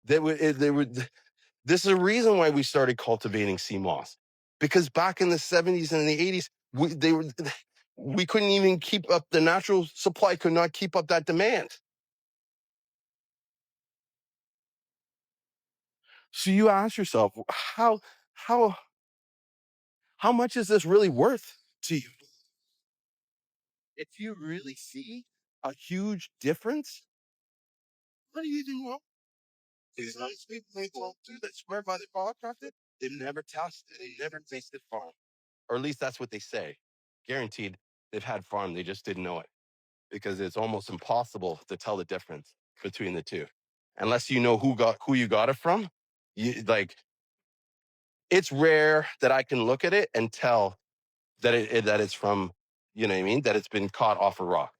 They would. This is a reason why we started cultivating Seamoss, because back in the 70s and the 80s, we couldn't even keep up. The natural supply could not keep up that demand. So you ask yourself, how how much is this really worth to you? If you really see a huge difference, what do you even want? These nice people they go to that swear by the contracted, they've never tested, they never tasted farm. Or at least that's what they say. Guaranteed they've had farm, they just didn't know it. Because it's almost impossible to tell the difference between the two. Unless you know who you got it from. Like it's rare that I can look at it and tell that it's from, you know what I mean, that it's been caught off a rock.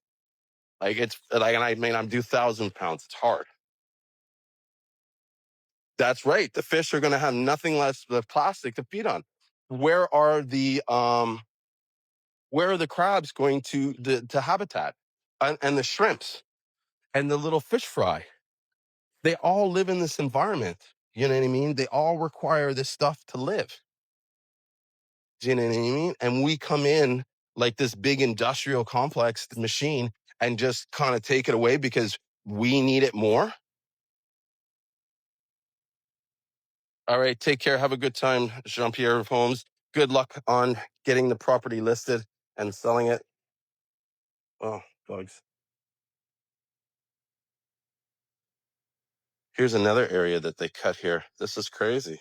Like it's like, and I mean, I'm do 1,000 pounds. It's hard. That's right. The fish are going to have nothing less than plastic to feed on. Where are the crabs going to habitat, and the shrimps and the little fish fry? They all live in this environment. You know what I mean? They all require this stuff to live. Do you know what I mean? And we come in like this big industrial complex machine and just kind of take it away because we need it more. All right, take care. Have a good time, Jean-Pierre Holmes. Good luck on getting the property listed and selling it. Oh, bugs. Here's another area that they cut here. This is crazy.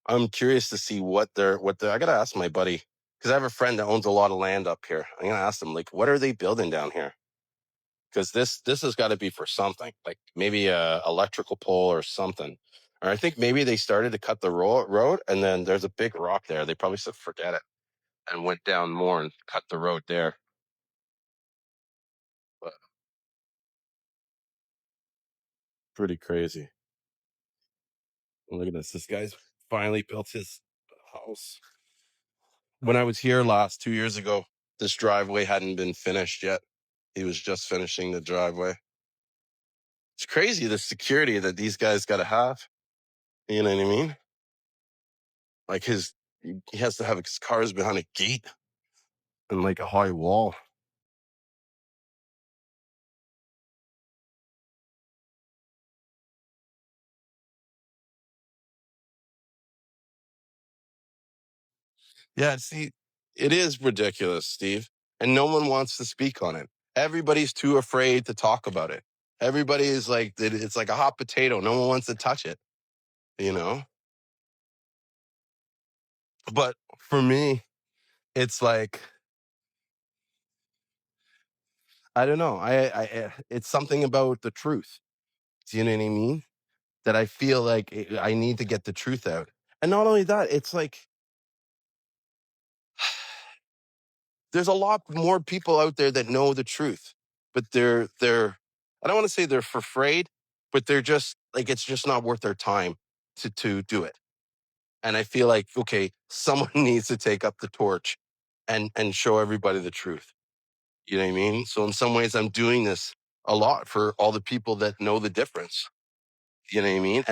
I'm curious to see I gotta ask my buddy, because I have a friend that owns a lot of land up here. I'm gonna ask him, like, what are they building down here? Because this has got to be for something, like maybe a electrical pole or something. Or I think maybe they started to cut the road, and then there's a big rock there. They probably said forget it and went down more and cut the road there. But pretty crazy. Look at this. This guy's finally built his house. When I was here last 2 years ago, this driveway hadn't been finished yet. He was just finishing the driveway. It's crazy the security that these guys got to have. You know what I mean? Like he has to have his cars behind a gate and like a high wall. Yeah, see, it is ridiculous, Steve. And no one wants to speak on it. Everybody's too afraid to talk about it. Everybody is like, it's like a hot potato. No one wants to touch it, you know? But for me, it's like, I don't know. It's something about the truth. Do you know what I mean? That I feel like I need to get the truth out. And not only that, it's like, there's a lot more people out there that know the truth, but they're I don't want to say they're afraid, but they're just like it's just not worth their time to do it. And I feel like okay, someone needs to take up the torch and show everybody the truth. You know what I mean? So in some ways I'm doing this a lot for all the people that know the difference. You know what I mean? And